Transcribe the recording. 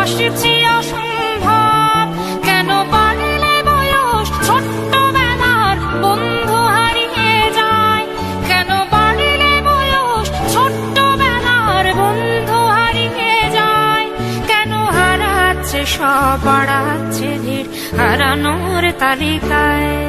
আসছি অসম্ভব। কেন বাড়লে বয়স ছোট্টবেলার বন্ধু হারিয়ে যায়? কেন বাড়লে বয়স ছোট্টবেলার বন্ধু হারিয়ে যায়? কেন হারাচ্ছে সব, বাড়াচ্ছে ভিড় হারানোর তালিকায়?